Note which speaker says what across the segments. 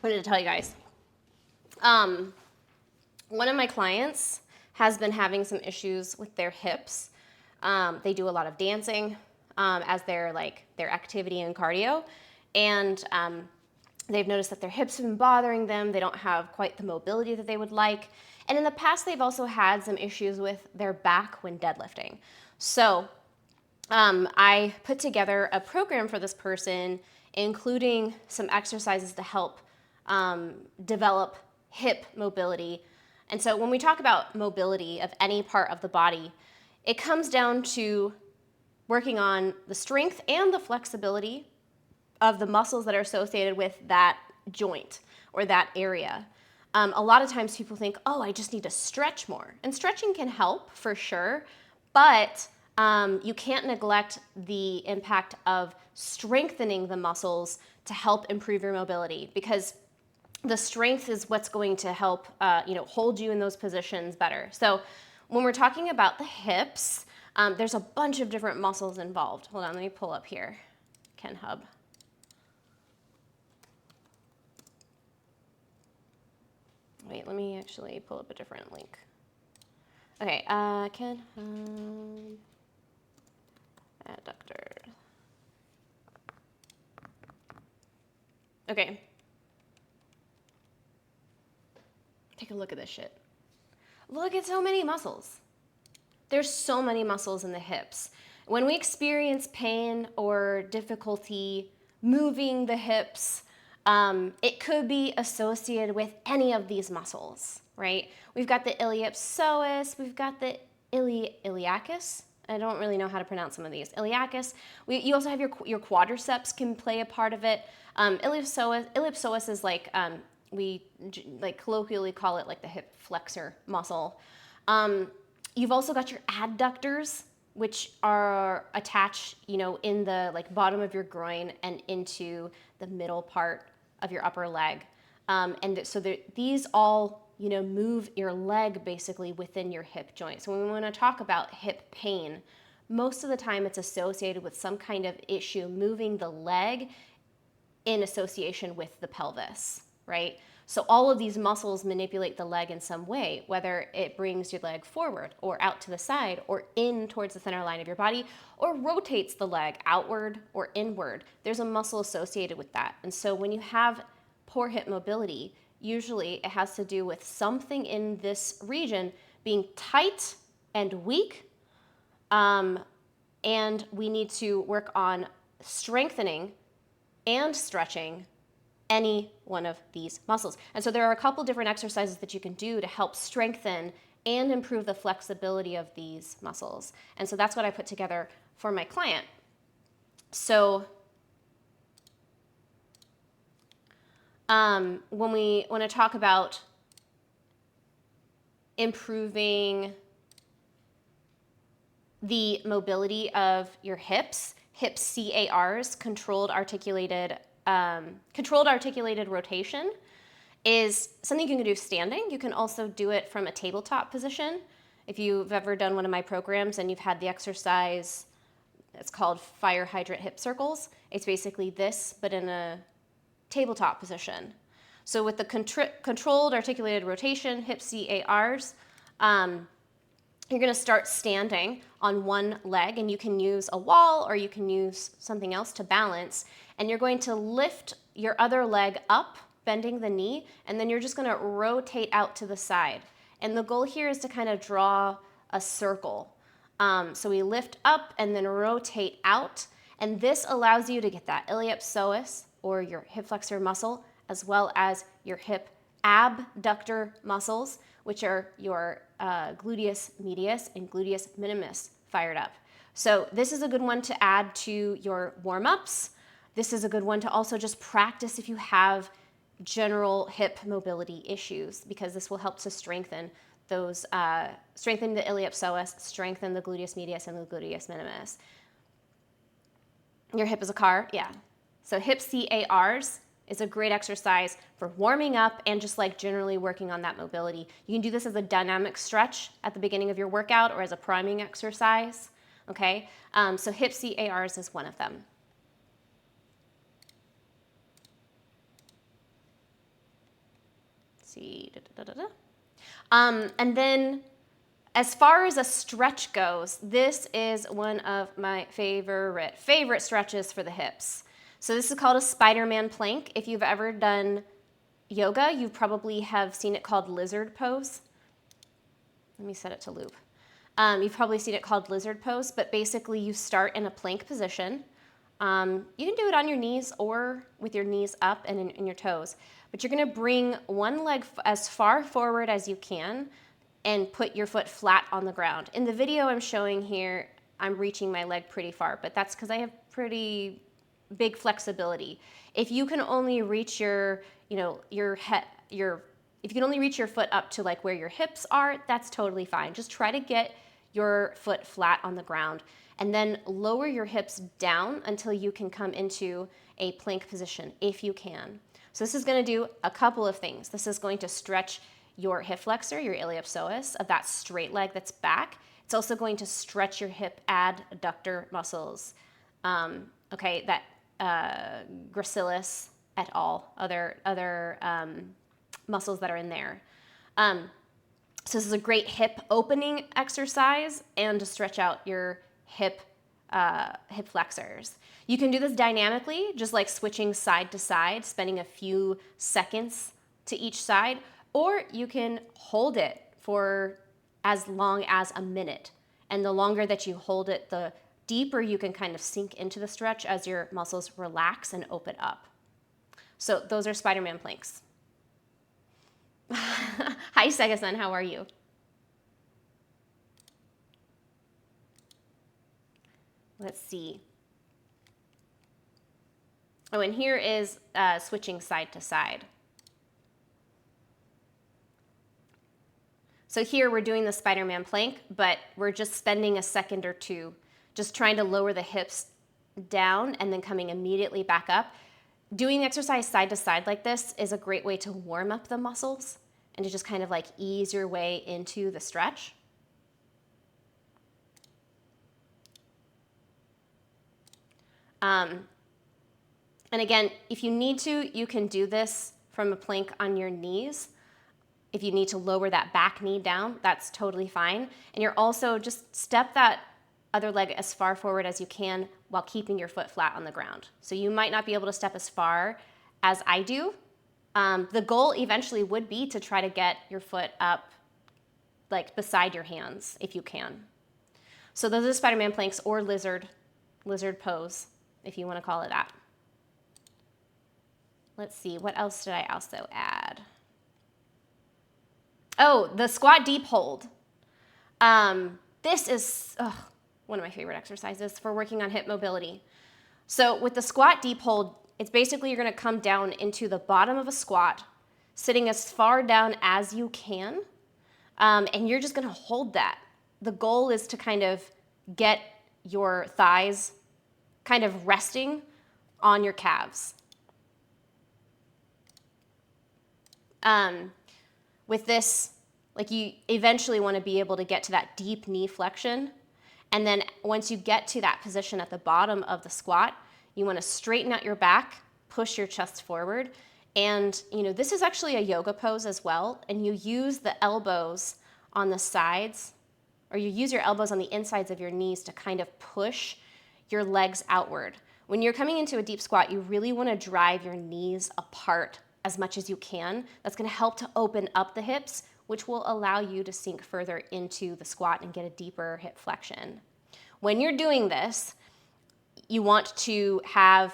Speaker 1: wanted to tell you guys. One of my clients has been having some issues with their hips. They do a lot of dancing as their activity and cardio, and they've noticed that their hips have been bothering them. They don't have quite the mobility that they would like. And in the past, they've also had some issues with their back when deadlifting. So I put together a program for this person, including some exercises to help develop hip mobility. And so when we talk about mobility of any part of the body, it comes down to working on the strength and the flexibility of the muscles that are associated with that joint or that area. A lot of times people think, oh, I just need to stretch more. And stretching can help for sure, but you can't neglect the impact of strengthening the muscles to help improve your mobility, because the strength is what's going to help hold you in those positions better. So when we're talking about the hips, there's a bunch of different muscles involved. Hold on, let me pull up here, KenHub. Wait, let me actually pull up a different link. Okay, KenHub adductor. Okay. Take a look at this shit. Look at so many muscles. There's so many muscles in the hips. When we experience pain or difficulty moving the hips, it could be associated with any of these muscles, right? We've got the iliopsoas, we've got the iliacus. I don't really know how to pronounce some of these. Iliacus. You also have your quadriceps can play a part of it. Iliopsoas is like, we colloquially call it like the hip flexor muscle. You've also got your adductors, which are attached, in the bottom of your groin and into the middle part of your upper leg. And so these all, move your leg basically within your hip joint. So when we want to talk about hip pain, most of the time it's associated with some kind of issue moving the leg in association with the pelvis, right? So all of these muscles manipulate the leg in some way, whether it brings your leg forward or out to the side or in towards the center line of your body, or rotates the leg outward or inward. There's a muscle associated with that. And so when you have poor hip mobility, usually it has to do with something in this region being tight and weak, and we need to work on strengthening and stretching any one of these muscles. And so there are a couple different exercises that you can do to help strengthen and improve the flexibility of these muscles. And so that's what I put together for my client. So when we want to talk about improving the mobility of your hips, hip CARs, controlled articulated rotation, is something you can do standing. You can also do it from a tabletop position. If you've ever done one of my programs and you've had the exercise, it's called fire hydrant hip circles. It's basically this, but in a tabletop position. So with the controlled articulated rotation, hip CARs, you're gonna start standing on one leg, and you can use a wall or you can use something else to balance, and you're going to lift your other leg up, bending the knee, and then you're just gonna rotate out to the side. And the goal here is to kind of draw a circle. So we lift up and then rotate out, and this allows you to get that iliopsoas, or your hip flexor muscle, as well as your hip abductor muscles, which are your gluteus medius and gluteus minimus fired up. So this is a good one to add to your warm-ups. This is a good one to also just practice if you have general hip mobility issues, because this will help to strengthen those, strengthen the iliopsoas, strengthen the gluteus medius and the gluteus minimus. Your hip is a car, yeah. So hip CARs is a great exercise for warming up and just generally working on that mobility. You can do this as a dynamic stretch at the beginning of your workout or as a priming exercise, okay? So hip CARs is one of them. see. And then as far as a stretch goes, this is one of my favorite stretches for the hips. So this is called a Spider-Man plank. If you've ever done yoga, you probably have seen it called lizard pose. Let me set it to loop. You've probably seen it called lizard pose, but basically you start in a plank position. You can do it on your knees or with your knees up and in your toes, but you're gonna bring one leg as far forward as you can and put your foot flat on the ground. In the video I'm showing here, I'm reaching my leg pretty far, but that's because I have pretty big flexibility. If you can only reach if you can only reach your foot up to like where your hips are, that's totally fine. Just try to get your foot flat on the ground and then lower your hips down until you can come into a plank position if you can. So this is going to do a couple of things. This is going to stretch your hip flexor, your iliopsoas of that straight leg that's back. It's also going to stretch your hip adductor muscles. That gracilis et al. Other muscles that are in there. So this is a great hip opening exercise and to stretch out your hip flexors. You can do this dynamically, just like switching side to side, spending a few seconds to each side, or you can hold it for as long as a minute. And the longer that you hold it, the deeper you can kind of sink into the stretch as your muscles relax and open up. So those are Spider-Man planks. Hi, Sega-san, how are you? Let's see. Oh, and here is switching side to side. So here we're doing the Spider-Man plank, but we're just spending a second or two just trying to lower the hips down and then coming immediately back up. Doing the exercise side to side like this is a great way to warm up the muscles and to just kind of like ease your way into the stretch. And again, if you need to, you can do this from a plank on your knees. If you need to lower that back knee down, that's totally fine. And you're also just step that other leg as far forward as you can while keeping your foot flat on the ground. So you might not be able to step as far as I do. The goal eventually would be to try to get your foot up like beside your hands if you can. So those are Spider-Man planks or lizard pose, if you want to call it that. Let's see, what else did I also add? Oh, the squat deep hold. This is one of my favorite exercises for working on hip mobility. So with the squat deep hold, it's basically you're gonna come down into the bottom of a squat, sitting as far down as you can, and you're just gonna hold that. The goal is to kind of get your thighs kind of resting on your calves. With this, like you eventually want to be able to get to that deep knee flexion. And then once you get to that position at the bottom of the squat, you want to straighten out your back, push your chest forward. And this is actually a yoga pose as well. And you use the elbows on the sides, or you use your elbows on the insides of your knees to kind of push your legs outward. When you're coming into a deep squat, you really want to drive your knees apart as much as you can. That's going to help to open up the hips, which will allow you to sink further into the squat and get a deeper hip flexion. When you're doing this, you want to have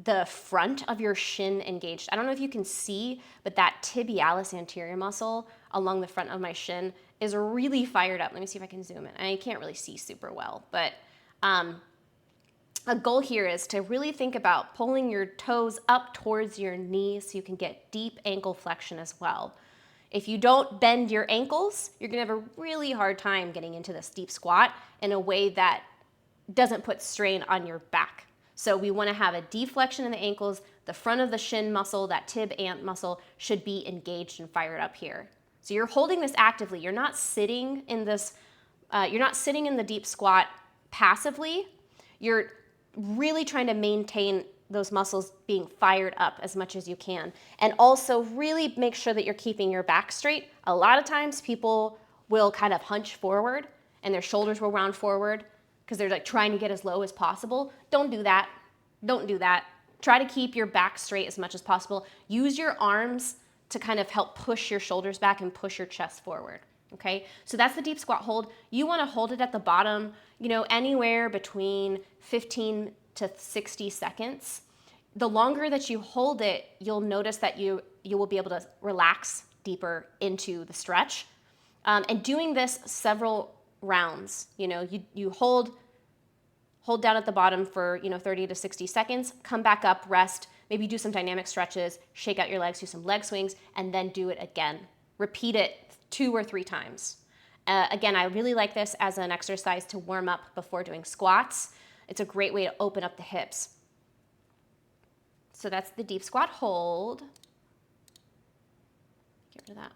Speaker 1: the front of your shin engaged. I don't know if you can see, but that tibialis anterior muscle along the front of my shin is really fired up. Let me see if I can zoom in. I can't really see super well, but a goal here is to really think about pulling your toes up towards your knees so you can get deep ankle flexion as well. If you don't bend your ankles, you're gonna have a really hard time getting into this deep squat in a way that doesn't put strain on your back. So we wanna have a deflection in the ankles. The front of the shin muscle, that tib ant muscle, should be engaged and fired up here. So you're holding this actively. You're not sitting in this, you're not sitting in the deep squat passively. You're really trying to maintain those muscles being fired up as much as you can. And also really make sure that you're keeping your back straight. A lot of times people will kind of hunch forward and their shoulders will round forward because they're like trying to get as low as possible. Don't do that. Don't do that. Try to keep your back straight as much as possible. Use your arms to kind of help push your shoulders back and push your chest forward. Okay, so that's the deep squat hold. You want to hold it at the bottom, you know, anywhere between 15 to 60 seconds. The longer that you hold it, you'll notice that you will be able to relax deeper into the stretch. And doing this several rounds, you know, you hold down at the bottom for, you know, 30 to 60 seconds, come back up, rest, maybe do some dynamic stretches, shake out your legs, do some leg swings, and then do it again. Repeat it 2 or 3 times. Again, I really like this as an exercise to warm up before doing squats. It's a great way to open up the hips. So that's the deep squat hold. Get rid of that.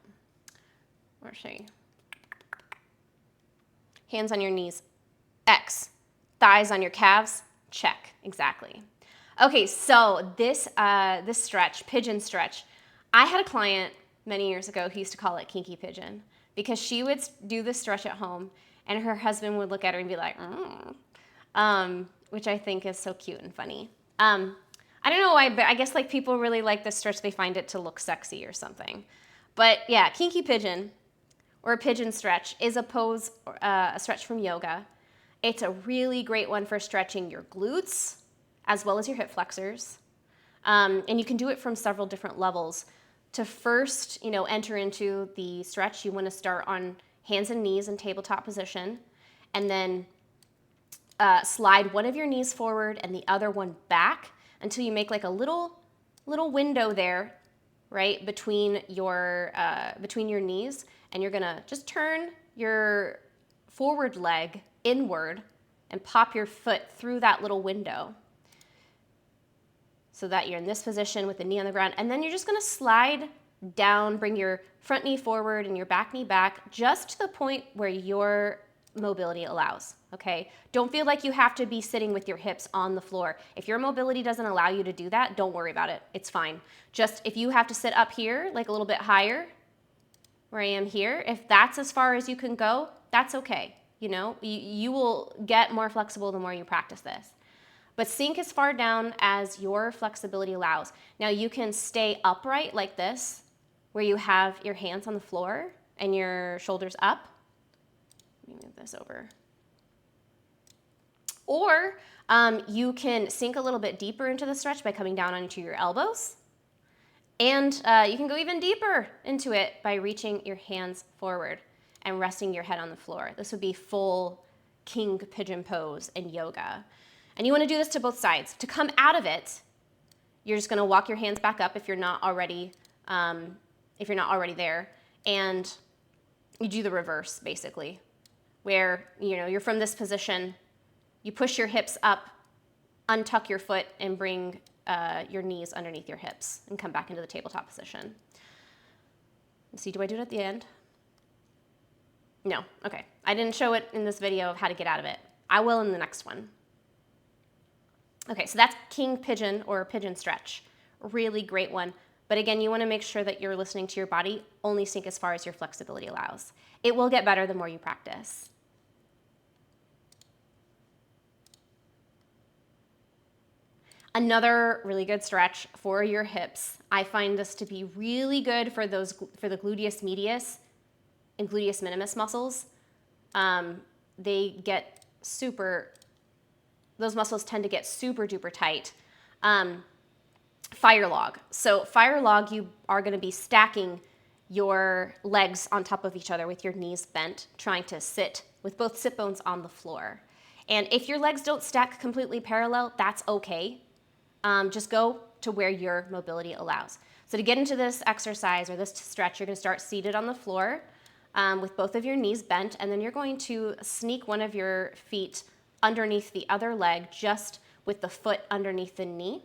Speaker 1: Or show you. Hands on your knees. X. Thighs on your calves. Check. Exactly. Okay, so this stretch, pigeon stretch, I had a client many years ago who used to call it kinky pigeon because she would do this stretch at home and her husband would look at her and be like, which I think is so cute and funny. I don't know why, but I guess like people really like this stretch. They find it to look sexy or something. But yeah, kinky pigeon or a pigeon stretch is a pose, a stretch from yoga. It's a really great one for stretching your glutes as well as your hip flexors. And you can do it from several different levels. To first, you know, enter into the stretch, you want to start on hands and knees in tabletop position, and then slide one of your knees forward and the other one back until you make like a little window there, right, between your knees, and you're gonna just turn your forward leg inward and pop your foot through that little window so that you're in this position with the knee on the ground. And then you're just gonna slide down, bring your front knee forward and your back knee back just to the point where your mobility allows, okay? Don't feel like you have to be sitting with your hips on the floor. If your mobility doesn't allow you to do that, don't worry about it, it's fine. Just if you have to sit up here, like a little bit higher, where I am here, if that's as far as you can go, that's okay. You know, you will get more flexible the more you practice this. But sink as far down as your flexibility allows. Now you can stay upright like this, where you have your hands on the floor and your shoulders up. Let me move this over. Or you can sink a little bit deeper into the stretch by coming down onto your elbows. And you can go even deeper into it by reaching your hands forward and resting your head on the floor. This would be full king pigeon pose in yoga. And you want to do this to both sides. To come out of it, you're just going to walk your hands back up if you're not already there, and you do the reverse basically, where you're from this position, you push your hips up, untuck your foot, and bring your knees underneath your hips, and come back into the tabletop position. Let's see, do I do it at the end? No, okay. I didn't show it in this video of how to get out of it. I will in the next one. Okay, so that's king pigeon or pigeon stretch. Really great one. But again, you want to make sure that you're listening to your body, only sink as far as your flexibility allows. It will get better the more you practice. Another really good stretch for your hips. I find this to be really good for the gluteus medius and gluteus minimus muscles. Those muscles tend to get super duper tight. Fire log. So fire log, you are going to be stacking your legs on top of each other with your knees bent, trying to sit with both sit bones on the floor. And if your legs don't stack completely parallel, that's okay. Just go to where your mobility allows. So to get into this exercise or this stretch, you're going to start seated on the floor with both of your knees bent, and then you're going to sneak one of your feet underneath the other leg, just with the foot underneath the knee.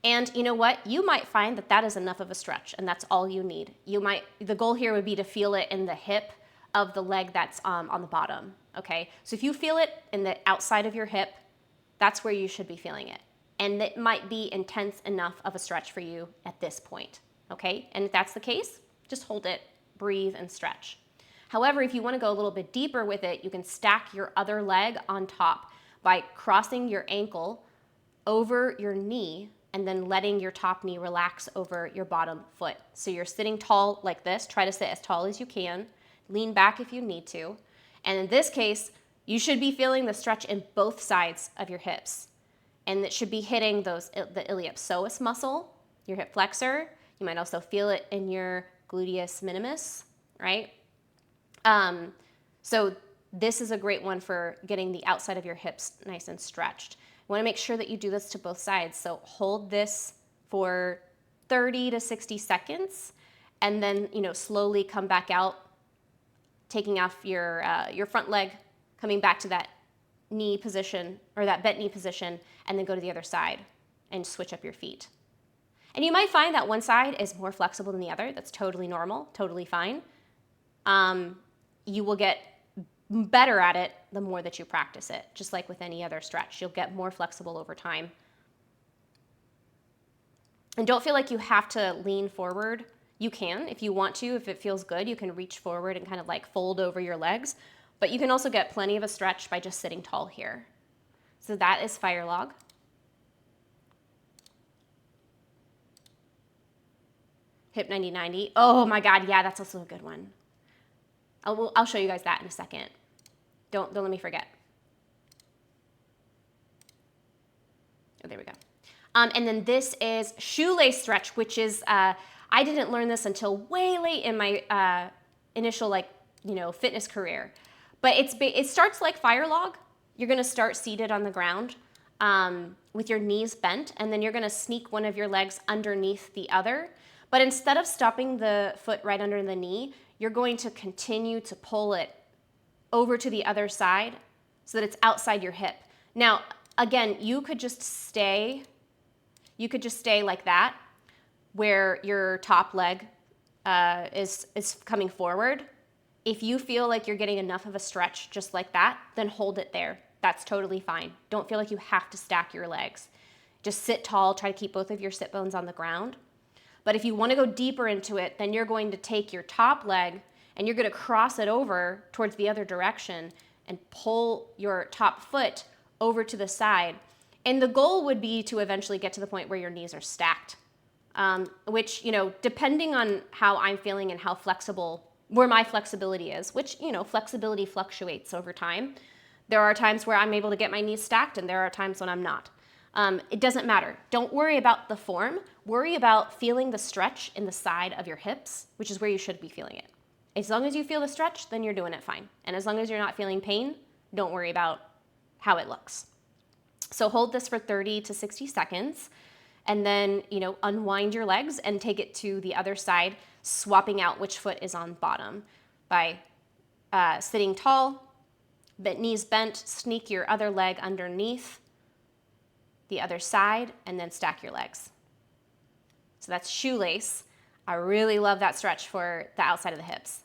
Speaker 1: And you know what? You might find that that is enough of a stretch, and that's all you need. The goal here would be to feel it in the hip of the leg that's on the bottom, okay? So if you feel it in the outside of your hip, that's where you should be feeling it. and it might be intense enough of a stretch for you at this point, okay? And if that's the case, just hold it, breathe, and stretch. However, if you want to go a little bit deeper with it, you can stack your other leg on top by crossing your ankle over your knee and then letting your top knee relax over your bottom foot. So you're sitting tall like this. Try to sit as tall as you can. Lean back if you need to. And in this case, you should be feeling the stretch in both sides of your hips. And it should be hitting the iliopsoas muscle, your hip flexor. You might also feel it in your gluteus minimus, right? So this is a great one for getting the outside of your hips nice and stretched. You want to make sure that you do this to both sides. So hold this for 30 to 60 seconds and then, slowly come back out, taking off your front leg, coming back to that knee position or that bent knee position, and then go to the other side and switch up your feet. And you might find that one side is more flexible than the other. That's totally normal, totally fine. You will get better at it the more that you practice it, just like with any other stretch. You'll get more flexible over time. And don't feel like you have to lean forward. You can if you want to. If it feels good, you can reach forward and kind of like fold over your legs. But you can also get plenty of a stretch by just sitting tall here. So that is fire log. Hip 90-90. Oh my God, yeah, that's also a good one. I'll show you guys that in a second. Don't let me forget. Oh, there we go. And then this is shoelace stretch, which is, I didn't learn this until way late in my initial fitness career. But it starts like fire log. You're gonna start seated on the ground with your knees bent, and then you're gonna sneak one of your legs underneath the other. But instead of stopping the foot right under the knee, you're going to continue to pull it over to the other side so that it's outside your hip. Now, again, you could just stay like that, where your top leg is coming forward. If you feel like you're getting enough of a stretch just like that, then hold it there. That's totally fine. Don't feel like you have to stack your legs. Just sit tall, try to keep both of your sit bones on the ground. But if you want to go deeper into it, then you're going to take your top leg and you're going to cross it over towards the other direction and pull your top foot over to the side. And the goal would be to eventually get to the point where your knees are stacked, which, depending on how I'm feeling and how flexible, where my flexibility is, which, flexibility fluctuates over time. There are times where I'm able to get my knees stacked and there are times when I'm not. It doesn't matter. Don't worry about the form. Worry about feeling the stretch in the side of your hips, which is where you should be feeling it. As long as you feel the stretch, then you're doing it fine. And as long as you're not feeling pain, don't worry about how it looks. So hold this for 30 to 60 seconds and then, unwind your legs and take it to the other side, swapping out which foot is on bottom by sitting tall, knees bent, sneak your other leg underneath the other side, and then stack your legs. So that's shoelace. I really love that stretch for the outside of the hips.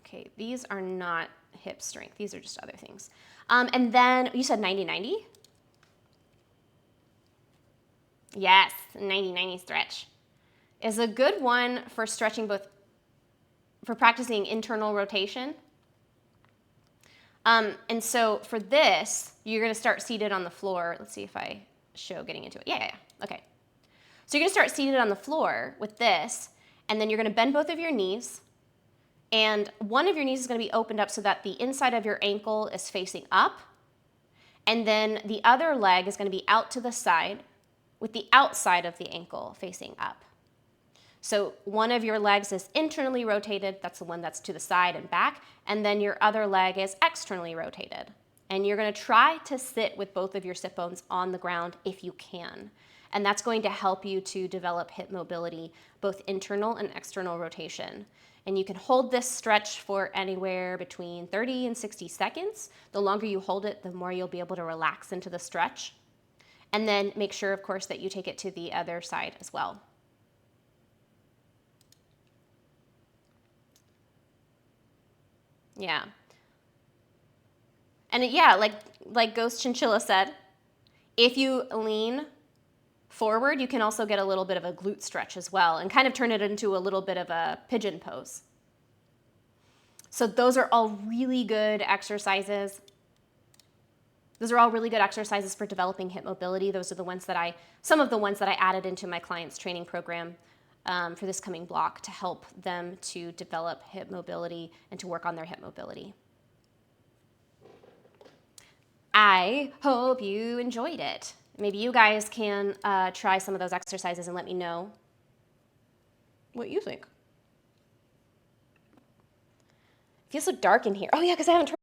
Speaker 1: Okay, these are not hip strength. These are just other things. And then you said 90-90? Yes, 90-90 stretch is a good one for stretching for practicing internal rotation. And so for this, you're gonna start seated on the floor. Let's see if I show getting into it. Yeah. Okay. So you're gonna start seated on the floor with this, and then you're gonna bend both of your knees, and one of your knees is gonna be opened up so that the inside of your ankle is facing up, and then the other leg is gonna be out to the side with the outside of the ankle facing up. So one of your legs is internally rotated, that's the one that's to the side and back, and then your other leg is externally rotated. And you're gonna try to sit with both of your sit bones on the ground if you can. And that's going to help you to develop hip mobility, both internal and external rotation. And you can hold this stretch for anywhere between 30 and 60 seconds. The longer you hold it, the more you'll be able to relax into the stretch. And then make sure, of course, that you take it to the other side as well. Yeah. And yeah, like Ghost Chinchilla said, if you lean forward, you can also get a little bit of a glute stretch as well and kind of turn it into a little bit of a pigeon pose. So those are all really good exercises. Those are all really good exercises for developing hip mobility. Those are the ones that some of the ones that I added into my clients' training program for this coming block to help them to develop hip mobility and to work on their hip mobility. I hope you enjoyed it. Maybe you guys can try some of those exercises and let me know what you think. It feels so dark in here. Oh yeah, because I haven't